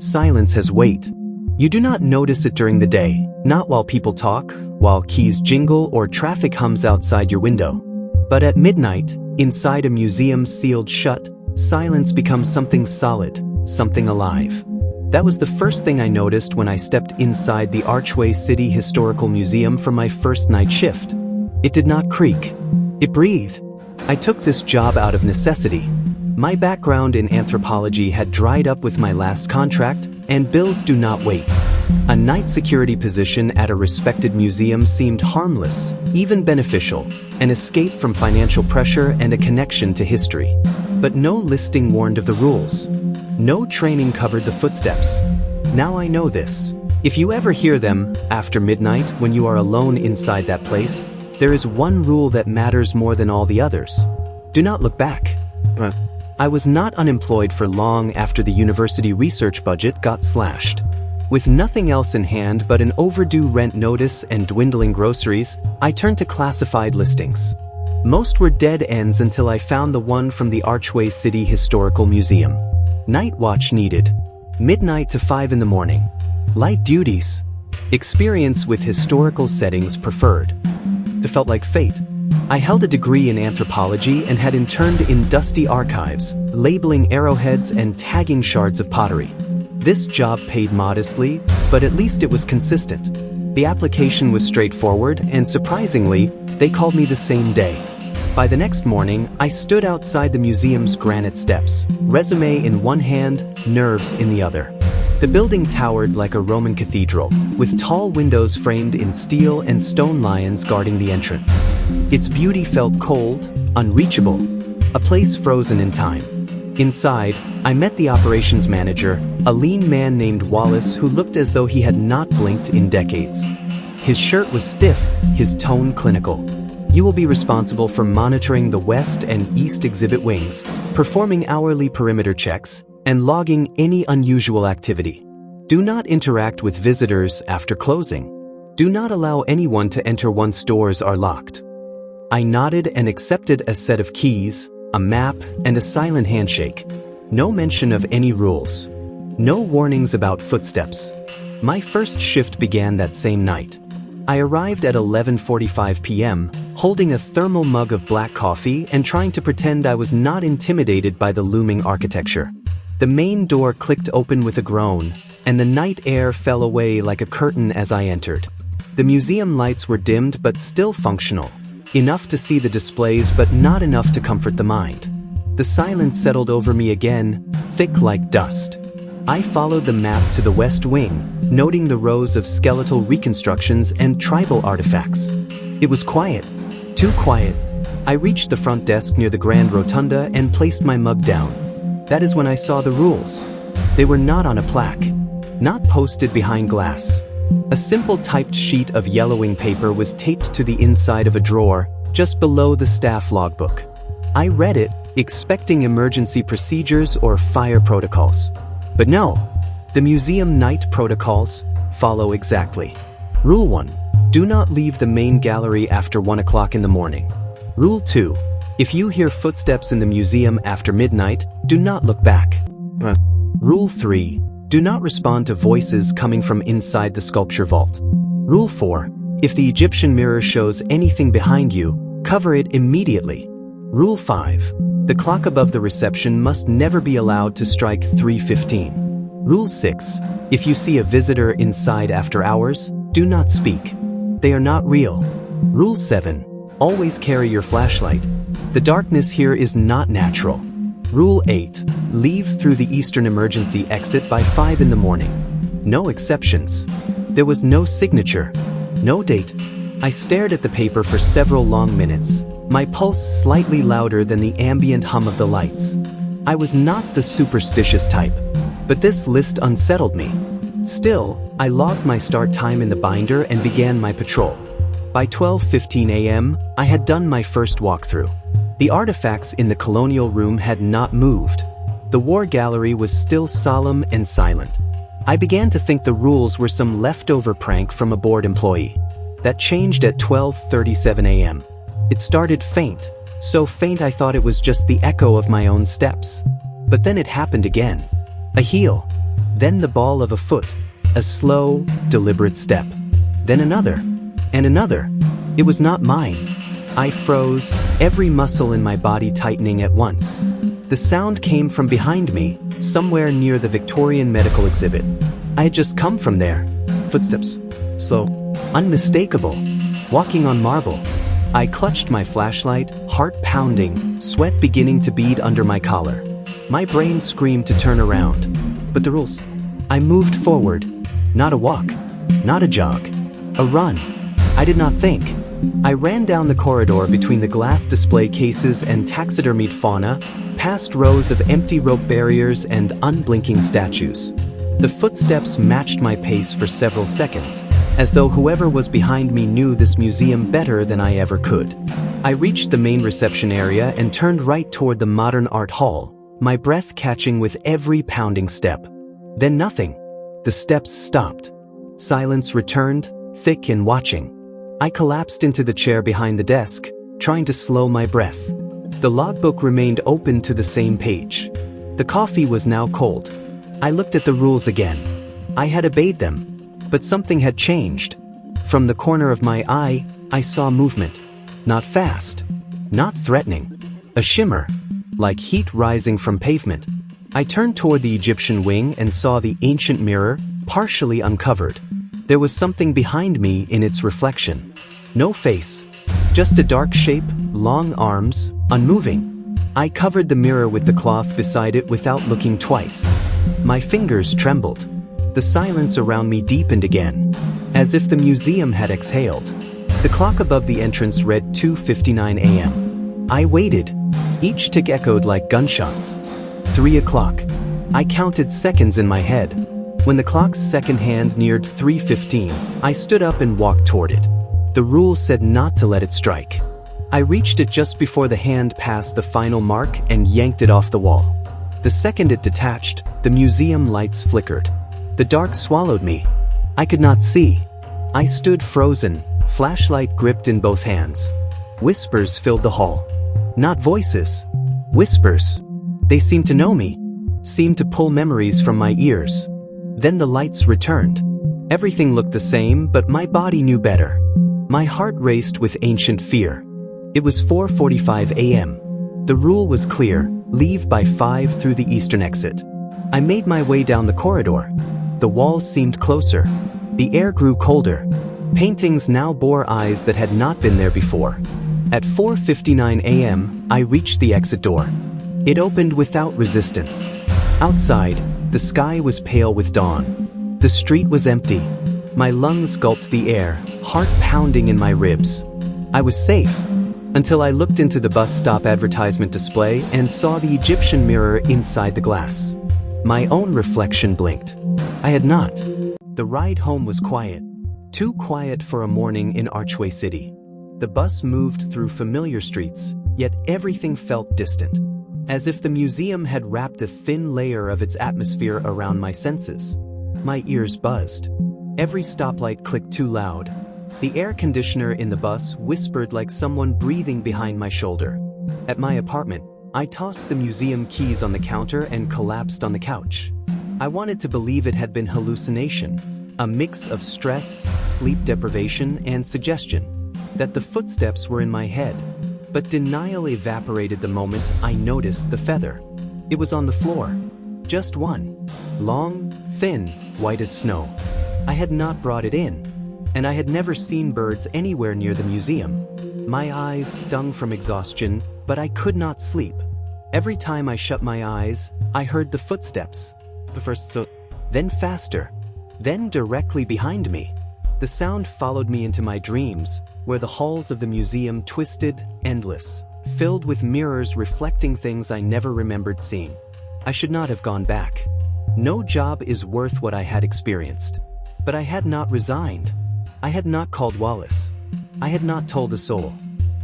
silence has weight. You do not notice it during the day, not while people talk, while keys jingle or traffic hums outside your window. But at midnight, inside a museum sealed shut, silence becomes something solid, something alive. That was the first thing I noticed when I stepped inside the Archway City Historical Museum for my first night shift. It did not creak. It breathed. I took this job out of necessity. My background in anthropology had dried up with my last contract, and bills do not wait. A night security position at a respected museum seemed harmless, even beneficial, an escape from financial pressure and a connection to history. But no listing warned of the rules. No training covered the footsteps. Now I know this. If you ever hear them after midnight when you are alone inside that place, there is one rule that matters more than all the others. Do not look back. I was not unemployed for long after the university research budget got slashed. With nothing else in hand but an overdue rent notice and dwindling groceries, I turned to classified listings. Most were dead ends until I found the one from the Archway City Historical Museum. Night watch needed. Midnight to 5 in the morning. Light duties. Experience with historical settings preferred. It felt like fate. I held a degree in anthropology and had interned in dusty archives, labeling arrowheads and tagging shards of pottery. This job paid modestly, but at least it was consistent. The application was straightforward, and surprisingly, they called me the same day. By the next morning, I stood outside the museum's granite steps, resume in one hand, nerves in the other. The building towered like a Roman cathedral, with tall windows framed in steel and stone lions guarding the entrance. Its beauty felt cold, unreachable, a place frozen in time. Inside, I met the operations manager, a lean man named Wallace who looked as though he had not blinked in decades. His shirt was stiff, his tone clinical. You will be responsible for monitoring the west and east exhibit wings, performing hourly perimeter checks, and logging any unusual activity. Do not interact with visitors after closing. Do not allow anyone to enter once doors are locked. I nodded and accepted a set of keys, a map, and a silent handshake. No mention of any rules. No warnings about footsteps. My first shift began that same night. I arrived at 11:45 p.m., holding a thermal mug of black coffee and trying to pretend I was not intimidated by the looming architecture. The main door clicked open with a groan, and the night air fell away like a curtain as I entered. The museum lights were dimmed but still functional, enough to see the displays but not enough to comfort the mind. The silence settled over me again, thick like dust. I followed the map to the west wing, noting the rows of skeletal reconstructions and tribal artifacts. It was quiet, too quiet. I reached the front desk near the grand rotunda and placed my mug down. That is when I saw the rules. They were not on a plaque, not posted behind glass. A simple typed sheet of yellowing paper was taped to the inside of a drawer, just below the staff logbook. I read it, expecting emergency procedures or fire protocols. But no, the museum night protocols follow exactly. Rule 1. Do not leave the main gallery after 1 o'clock in the morning. Rule 2. If you hear footsteps in the museum after midnight, do not look back. Rule 3. Do not respond to voices coming from inside the sculpture vault. Rule 4. If the Egyptian mirror shows anything behind you, cover it immediately. Rule 5. The clock above the reception must never be allowed to strike 3:15. Rule 6. If you see a visitor inside after hours, do not speak. They are not real. Rule 7. Always carry your flashlight. The darkness here is not natural. Rule 8. Leave through the eastern emergency exit by 5 in the morning. No exceptions. There was no signature, no date. I stared at the paper for several long minutes, my pulse slightly louder than the ambient hum of the lights. I was not the superstitious type, but this list unsettled me. Still, I logged my start time in the binder and began my patrol. By 12:15 a.m., I had done my first walkthrough. The artifacts in the colonial room had not moved. The war gallery was still solemn and silent. I began to think the rules were some leftover prank from a bored employee. That changed at 12:37 a.m. It started faint, so faint I thought it was just the echo of my own steps. But then it happened again. A heel. then the ball of a foot, a slow, deliberate step. Then another, and another. It was not mine. I froze, every muscle in my body tightening at once. The sound came from behind me, somewhere near the Victorian medical exhibit. I had just come from there. Footsteps. Slow. Unmistakable. Walking on marble. I clutched my flashlight, heart pounding, sweat beginning to bead under my collar. My brain screamed to turn around. But the rules. I moved forward. Not a walk. Not a jog. A run. I did not think. I ran down the corridor between the glass display cases and taxidermied fauna, past rows of empty rope barriers and unblinking statues. The footsteps matched my pace for several seconds, as though whoever was behind me knew this museum better than I ever could. I reached the main reception area and turned right toward the modern art hall, my breath catching with every pounding step. Then nothing. The steps stopped. Silence returned, thick and watching. I collapsed into the chair behind the desk, trying to slow my breath. The logbook remained open to the same page. The coffee was now cold. I looked at the rules again. I had obeyed them, but something had changed. From the corner of my eye, I saw movement. Not fast, not threatening. A shimmer, like heat rising from pavement. I turned toward the Egyptian wing and saw the ancient mirror, partially uncovered. There was something behind me in its reflection. No face, just a dark shape, long arms, unmoving. I covered the mirror with the cloth beside it without looking twice. My fingers trembled. The silence around me deepened again, as if the museum had exhaled. The clock above the entrance read 2:59 a.m. I waited. Each tick echoed like gunshots. 3 o'clock. I counted seconds in my head. When the clock's second hand neared 3:15, I stood up and walked toward it. The rule said not to let it strike. I reached it just before the hand passed the final mark and yanked it off the wall. The second it detached, the museum lights flickered. The dark swallowed me. I could not see. I stood frozen, flashlight gripped in both hands. Whispers filled the hall. Not voices. Whispers. They seemed to know me, seemed to pull memories from my ears. Then the lights returned. Everything looked the same, but my body knew better. My heart raced with ancient fear. It was 4:45 a.m. The rule was clear, leave by 5 through the eastern exit. I made my way down the corridor. The walls seemed closer. The air grew colder. Paintings now bore eyes that had not been there before. At 4:59 a.m., I reached the exit door. It opened without resistance. Outside, the sky was pale with dawn. The street was empty. My lungs gulped the air, heart pounding in my ribs. I was safe, until I looked into the bus stop advertisement display and saw the Egyptian mirror inside the glass. My own reflection blinked. I had not. The ride home was quiet. Too quiet for a morning in Archway City. The bus moved through familiar streets, yet everything felt distant. As if the museum had wrapped a thin layer of its atmosphere around my senses. My ears buzzed. Every stoplight clicked too loud. The air conditioner in the bus whispered like someone breathing behind my shoulder. At my apartment, I tossed the museum keys on the counter and collapsed on the couch. I wanted to believe it had been hallucination, a mix of stress, sleep deprivation, and suggestion, that the footsteps were in my head. But denial evaporated the moment I noticed the feather. It was on the floor. Just one. Long, thin, white as snow. I had not brought it in, and I had never seen birds anywhere near the museum. My eyes stung from exhaustion, but I could not sleep. Every time I shut my eyes, I heard the footsteps. The first then faster, then directly behind me. The sound followed me into my dreams, where the halls of the museum twisted, endless, filled with mirrors reflecting things I never remembered seeing. I should not have gone back. No job is worth what I had experienced. But I had not resigned. I had not called Wallace. I had not told a soul.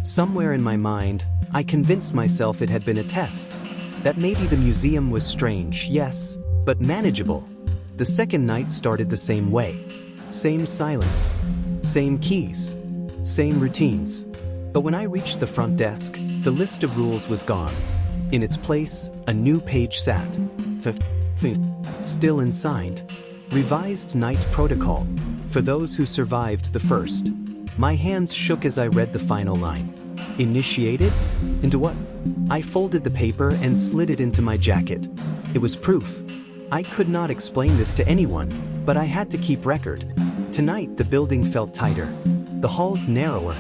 Somewhere in my mind, I convinced myself it had been a test. That maybe the museum was strange, yes, but manageable. The second night started the same way. Same silence. Same keys. Same routines. But when I reached the front desk, the list of rules was gone. In its place, a new page sat. still unsigned. Revised night protocol. For those who survived the first. My hands shook as I read the final line. Initiated? Into what? I folded the paper and slid it into my jacket. It was proof. I could not explain this to anyone, but I had to keep record. Tonight the building felt tighter. The halls narrower.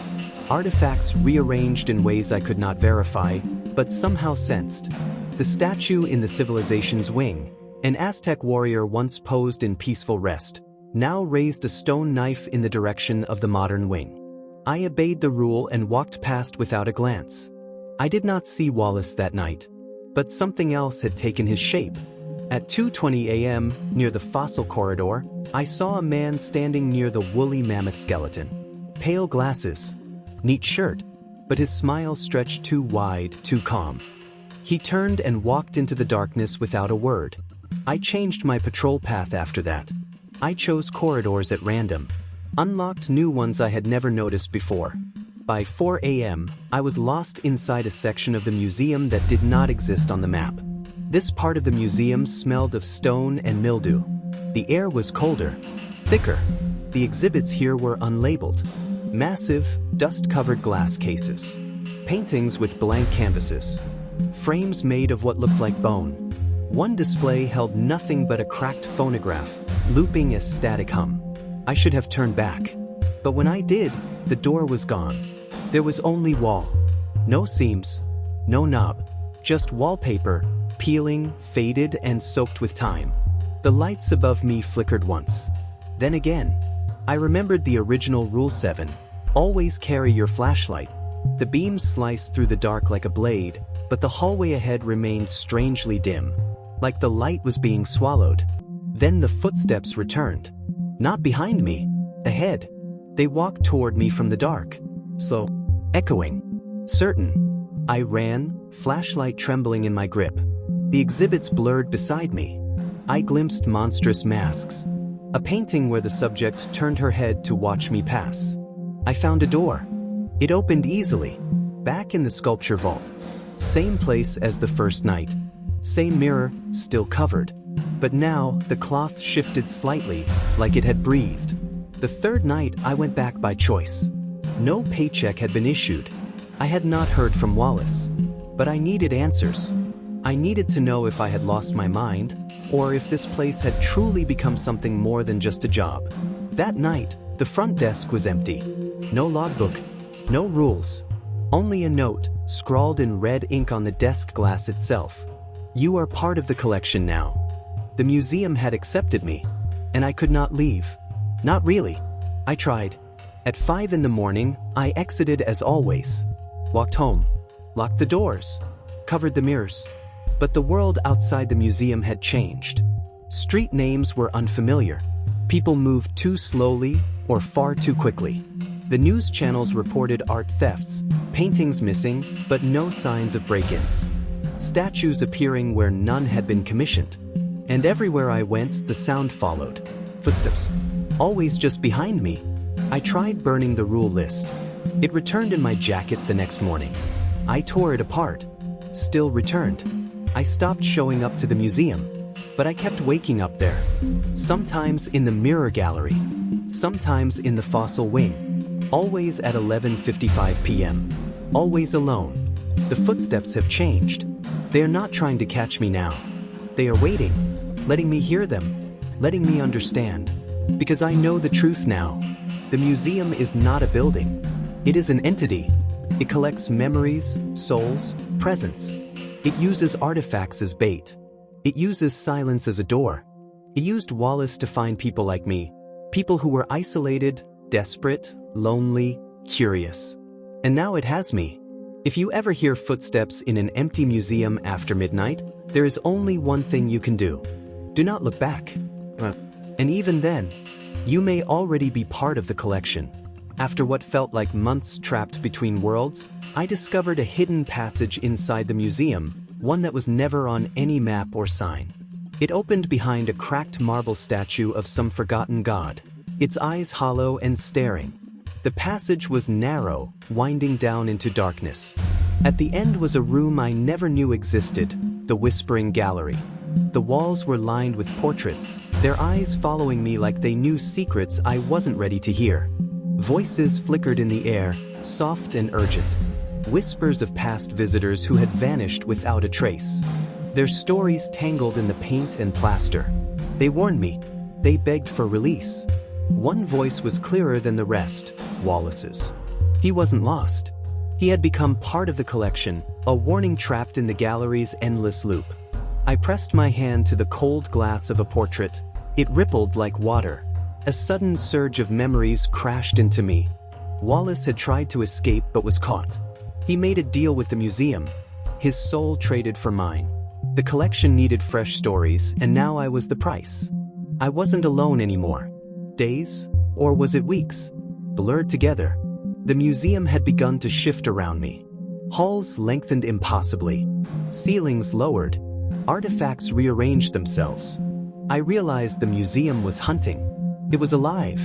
Artifacts rearranged in ways I could not verify, but somehow sensed. The statue in the civilization's wing, an Aztec warrior once posed in peaceful rest, now raised a stone knife in the direction of the modern wing. I obeyed the rule and walked past without a glance. I did not see Wallace that night, but something else had taken his shape. At 2:20 a.m., near the fossil corridor, I saw a man standing near the woolly mammoth skeleton. Pale glasses, neat shirt, but his smile stretched too wide, too calm. He turned and walked into the darkness without a word. I changed my patrol path after that. I chose corridors at random, unlocked new ones I had never noticed before. By 4 a.m., I was lost inside a section of the museum that did not exist on the map. This part of the museum smelled of stone and mildew. The air was colder, thicker. The exhibits here were unlabeled. Massive, dust-covered glass cases. Paintings with blank canvases. Frames made of what looked like bone. One display held nothing but a cracked phonograph, looping a static hum. I should have turned back. But when I did, the door was gone. There was only wall. No seams, no knob, just wallpaper, peeling, faded, and soaked with time. The lights above me flickered once. Then again. I remembered the original Rule 7. Always carry your flashlight. The beams sliced through the dark like a blade, but the hallway ahead remained strangely dim, like the light was being swallowed. Then the footsteps returned. Not behind me, ahead. They walked toward me from the dark. Slow, echoing, certain. I ran, flashlight trembling in my grip. The exhibits blurred beside me. I glimpsed monstrous masks. A painting where the subject turned her head to watch me pass. I found a door. It opened easily, back in the sculpture vault. Same place as the first night. Same mirror, still covered. But now, the cloth shifted slightly, like it had breathed. The third night, I went back by choice. No paycheck had been issued. I had not heard from Wallace. But I needed answers. I needed to know if I had lost my mind, or if this place had truly become something more than just a job. That night, the front desk was empty. No logbook, no rules. Only a note, scrawled in red ink on the desk glass itself. You are part of the collection now. The museum had accepted me, and I could not leave. Not really. I tried. At 5 in the morning, I exited as always. Walked home. Locked the doors. Covered the mirrors. But the world outside the museum had changed. Street names were unfamiliar. People moved too slowly or far too quickly. The news channels reported art thefts, paintings missing, but no signs of break-ins. Statues appearing where none had been commissioned. And everywhere I went, the sound followed. Footsteps. Always just behind me. I tried burning the rule list. It returned in my jacket the next morning. I tore it apart. Still returned. I stopped showing up to the museum, but I kept waking up there. Sometimes in the mirror gallery, sometimes in the fossil wing, always at 11:55 p.m., always alone. The footsteps have changed. They are not trying to catch me now. They are waiting, letting me hear them, letting me understand. Because I know the truth now. The museum is not a building. It is an entity. It collects memories, souls, presence. It uses artifacts as bait. It uses silence as a door. It used Wallace to find people like me. People who were isolated, desperate, lonely, curious. And now it has me. If you ever hear footsteps in an empty museum after midnight, there is only one thing you can do. Do not look back. And even then, you may already be part of the collection. After what felt like months trapped between worlds, I discovered a hidden passage inside the museum, one that was never on any map or sign. It opened behind a cracked marble statue of some forgotten god, its eyes hollow and staring. The passage was narrow, winding down into darkness. At the end was a room I never knew existed, the Whispering Gallery. The walls were lined with portraits, their eyes following me like they knew secrets I wasn't ready to hear. Voices flickered in the air, soft and urgent. Whispers of past visitors who had vanished without a trace. Their stories tangled in the paint and plaster. They warned me. They begged for release. One voice was clearer than the rest, Wallace's. He wasn't lost. He had become part of the collection, a warning trapped in the gallery's endless loop. I pressed my hand to the cold glass of a portrait. It rippled like water. A sudden surge of memories crashed into me. Wallace had tried to escape but was caught. He made a deal with the museum. His soul traded for mine. The collection needed fresh stories, and now I was the price. I wasn't alone anymore. Days, or was it weeks, blurred together. The museum had begun to shift around me. Halls lengthened impossibly. Ceilings lowered. Artifacts rearranged themselves. I realized the museum was hunting. It was alive.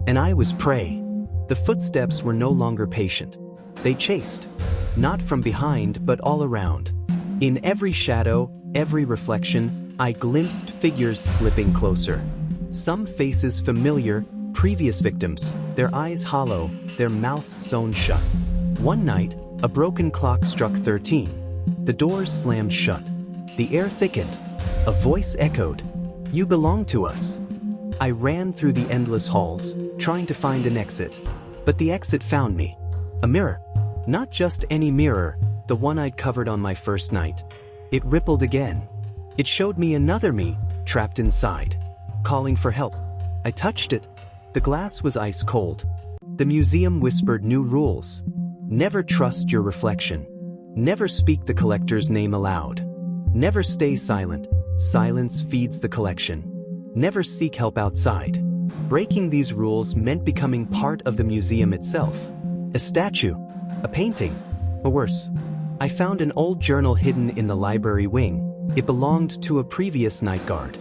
And I was prey. The footsteps were no longer patient. They chased. Not from behind, but all around. In every shadow, every reflection, I glimpsed figures slipping closer. Some faces familiar, previous victims, their eyes hollow, their mouths sewn shut. One night, a broken clock struck 13. The doors slammed shut. The air thickened. A voice echoed, "You belong to us." I ran through the endless halls, trying to find an exit. But the exit found me. A mirror. Not just any mirror, the one I'd covered on my first night. It rippled again. It showed me another me, trapped inside, calling for help. I touched it. The glass was ice cold. The museum whispered new rules. Never trust your reflection. Never speak the collector's name aloud. Never stay silent. Silence feeds the collection. Never seek help outside. Breaking these rules meant becoming part of the museum itself. A statue, a painting, or worse. I found an old journal hidden in the library wing. It belonged to a previous night guard.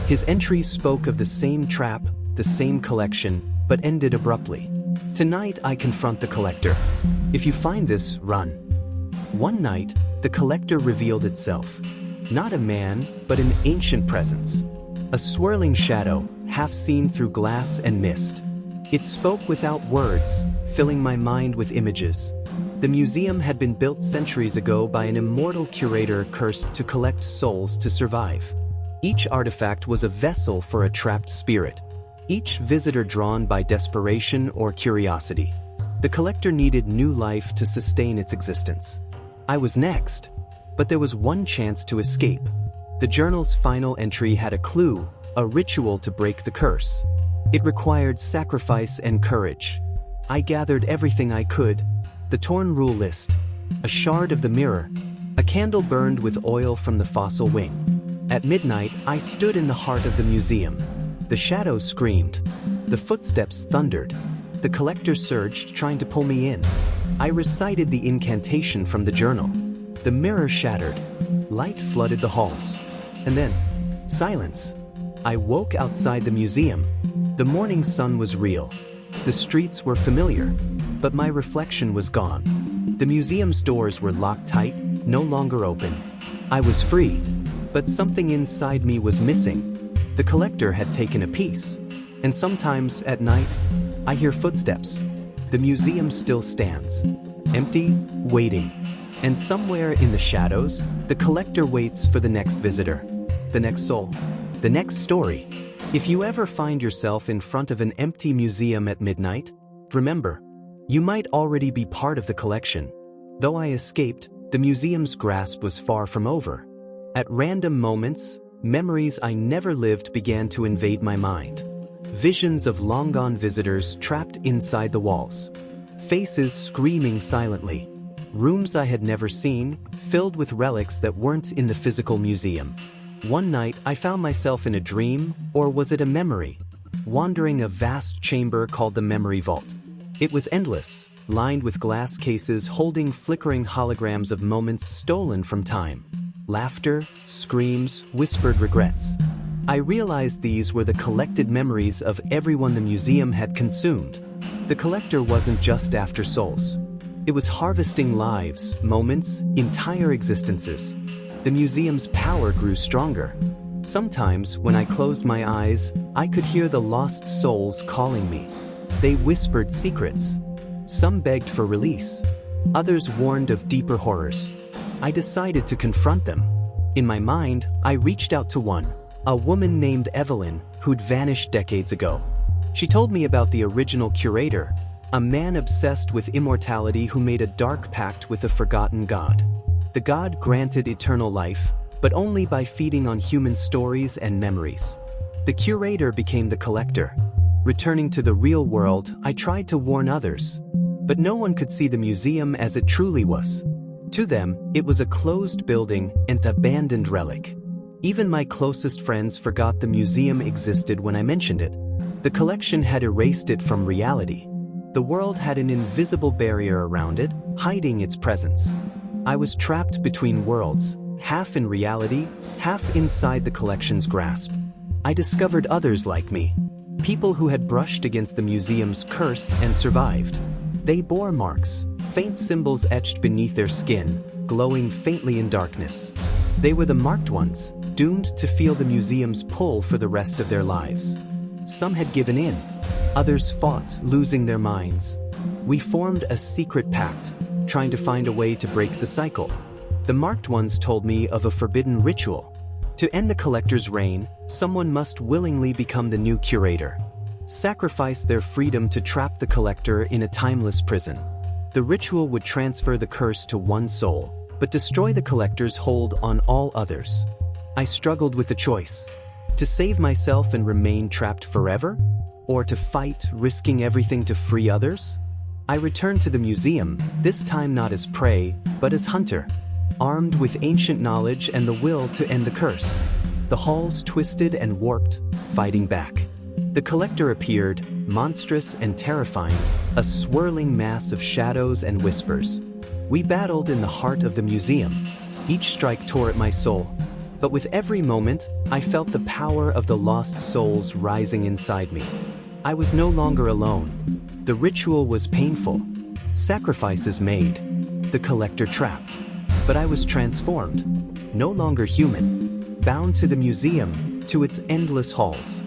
His entries spoke of the same trap, the same collection, but ended abruptly. Tonight I confront the collector. If you find this, run. One night, the collector revealed itself. Not a man, but an ancient presence. A swirling shadow, half seen through glass and mist. It spoke without words, filling my mind with images. The museum had been built centuries ago by an immortal curator cursed to collect souls to survive. Each artifact was a vessel for a trapped spirit. Each visitor drawn by desperation or curiosity. The collector needed new life to sustain its existence. I was next. But there was one chance to escape. The journal's final entry had a clue, a ritual to break the curse. It required sacrifice and courage. I gathered everything I could. The torn rule list, a shard of the mirror, a candle burned with oil from the fossil wing. At midnight, I stood in the heart of the museum. The shadows screamed. The footsteps thundered. The collector surged, trying to pull me in. I recited the incantation from the journal. The mirror shattered. Light flooded the halls. And then, silence. I woke outside the museum. The morning sun was real. The streets were familiar, but my reflection was gone. The museum's doors were locked tight, no longer open. I was free, but something inside me was missing. The collector had taken a piece, and sometimes at night, I hear footsteps. The museum still stands, empty, waiting. And somewhere in the shadows, the collector waits for the next visitor, the next soul, the next story. If you ever find yourself in front of an empty museum at midnight, remember, you might already be part of the collection. Though I escaped, the museum's grasp was far from over. At random moments, memories I never lived began to invade my mind. Visions of long-gone visitors trapped inside the walls. Faces screaming silently. Rooms I had never seen, filled with relics that weren't in the physical museum. One night, I found myself in a dream, or was it a memory? Wandering a vast chamber called the Memory Vault. It was endless, lined with glass cases holding flickering holograms of moments stolen from time. Laughter, screams, whispered regrets. I realized these were the collected memories of everyone the museum had consumed. The collector wasn't just after souls. It was harvesting lives, moments, entire existences. The museum's power grew stronger. Sometimes, when I closed my eyes, I could hear the lost souls calling me. They whispered secrets. Some begged for release. Others warned of deeper horrors. I decided to confront them. In my mind, I reached out to one, a woman named Evelyn, who'd vanished decades ago. She told me about the original curator, a man obsessed with immortality who made a dark pact with a forgotten god. The god granted eternal life, but only by feeding on human stories and memories. The curator became the collector. Returning to the real world, I tried to warn others. But no one could see the museum as it truly was. To them, it was a closed building and abandoned relic. Even my closest friends forgot the museum existed when I mentioned it. The collection had erased it from reality. The world had an invisible barrier around it, hiding its presence. I was trapped between worlds, half in reality, half inside the collection's grasp. I discovered others like me, people who had brushed against the museum's curse and survived. They bore marks, faint symbols etched beneath their skin, glowing faintly in darkness. They were the marked ones, doomed to feel the museum's pull for the rest of their lives. Some had given in. Others fought, losing their minds. We formed a secret pact, trying to find a way to break the cycle. The marked ones told me of a forbidden ritual. To end the collector's reign, someone must willingly become the new curator. Sacrifice their freedom to trap the collector in a timeless prison. The ritual would transfer the curse to one soul, but destroy the collector's hold on all others. I struggled with the choice: to save myself and remain trapped forever, or to fight, risking everything to free others? I returned to the museum, this time not as prey, but as hunter, armed with ancient knowledge and the will to end the curse. The halls twisted and warped, fighting back. The collector appeared, monstrous and terrifying, a swirling mass of shadows and whispers. We battled in the heart of the museum. Each strike tore at my soul. But with every moment, I felt the power of the lost souls rising inside me. I was no longer alone. The ritual was painful. Sacrifices made. The collector trapped. But I was transformed. No longer human. Bound to the museum, to its endless halls.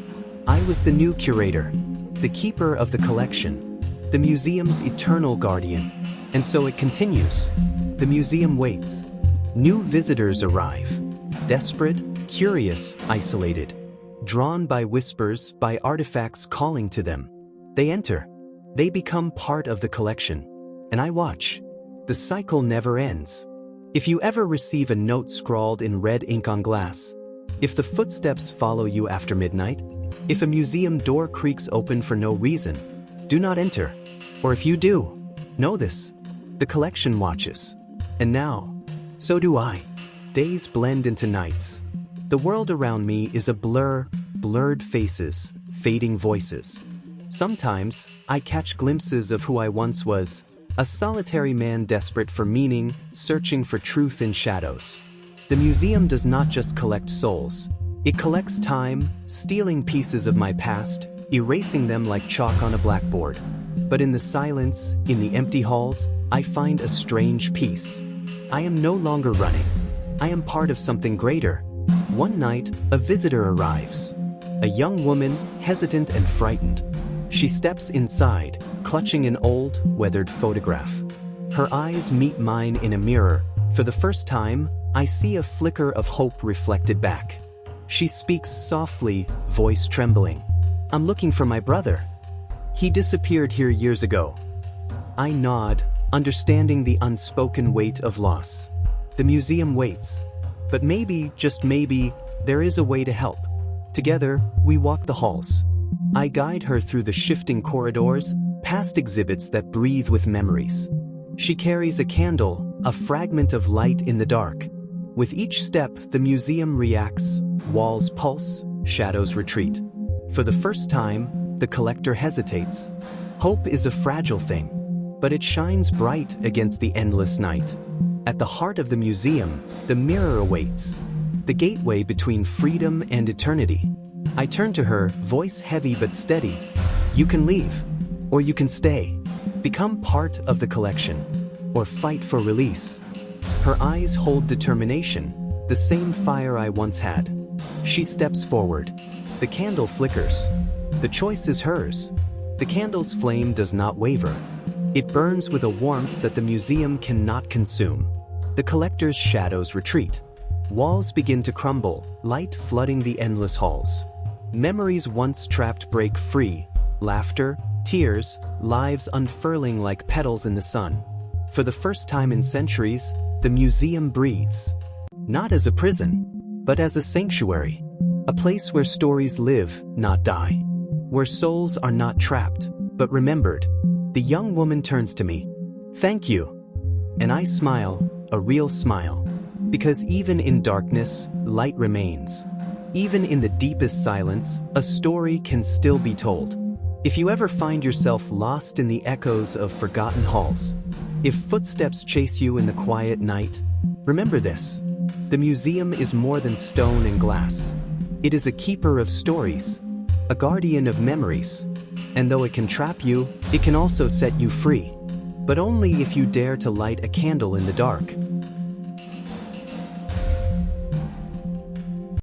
I was the new curator, the keeper of the collection, the museum's eternal guardian. And so it continues. The museum waits. New visitors arrive. Desperate, curious, isolated. Drawn by whispers, by artifacts calling to them. They enter. They become part of the collection. And I watch. The cycle never ends. If you ever receive a note scrawled in red ink on glass, if the footsteps follow you after midnight, if a museum door creaks open for no reason, do not enter. Or if you do, know this: the collection watches. And now, so do I. Days blend into nights. The world around me is a blur, blurred faces, fading voices. Sometimes, I catch glimpses of who I once was, a solitary man desperate for meaning, searching for truth in shadows. The museum does not just collect souls. It collects time, stealing pieces of my past, erasing them like chalk on a blackboard. But in the silence, in the empty halls, I find a strange peace. I am no longer running. I am part of something greater. One night, a visitor arrives. A young woman, hesitant and frightened. She steps inside, clutching an old, weathered photograph. Her eyes meet mine in a mirror. For the first time, I see a flicker of hope reflected back. She speaks softly, voice trembling. "I'm looking for my brother. He disappeared here years ago." I nod, understanding the unspoken weight of loss. The museum waits. But maybe, just maybe, there is a way to help. Together, we walk the halls. I guide her through the shifting corridors, past exhibits that breathe with memories. She carries a candle, a fragment of light in the dark. With each step, the museum reacts, walls pulse, shadows retreat. For the first time, the collector hesitates. Hope is a fragile thing, but it shines bright against the endless night. At the heart of the museum, the mirror awaits, the gateway between freedom and eternity. I turn to her, voice heavy but steady. "You can leave, or you can stay. Become part of the collection, or fight for release." Her eyes hold determination, the same fire I once had. She steps forward. The candle flickers. The choice is hers. The candle's flame does not waver. It burns with a warmth that the museum cannot consume. The collector's shadows retreat. Walls begin to crumble, light flooding the endless halls. Memories once trapped break free. Laughter, tears, lives unfurling like petals in the sun. For the first time in centuries, the museum breathes. Not as a prison, but as a sanctuary. A place where stories live, not die. Where souls are not trapped, but remembered. The young woman turns to me. "Thank you." And I smile, a real smile. Because even in darkness, light remains. Even in the deepest silence, a story can still be told. If you ever find yourself lost in the echoes of forgotten halls, if footsteps chase you in the quiet night, remember this. The museum is more than stone and glass. It is a keeper of stories, a guardian of memories. And though it can trap you, it can also set you free. But only if you dare to light a candle in the dark.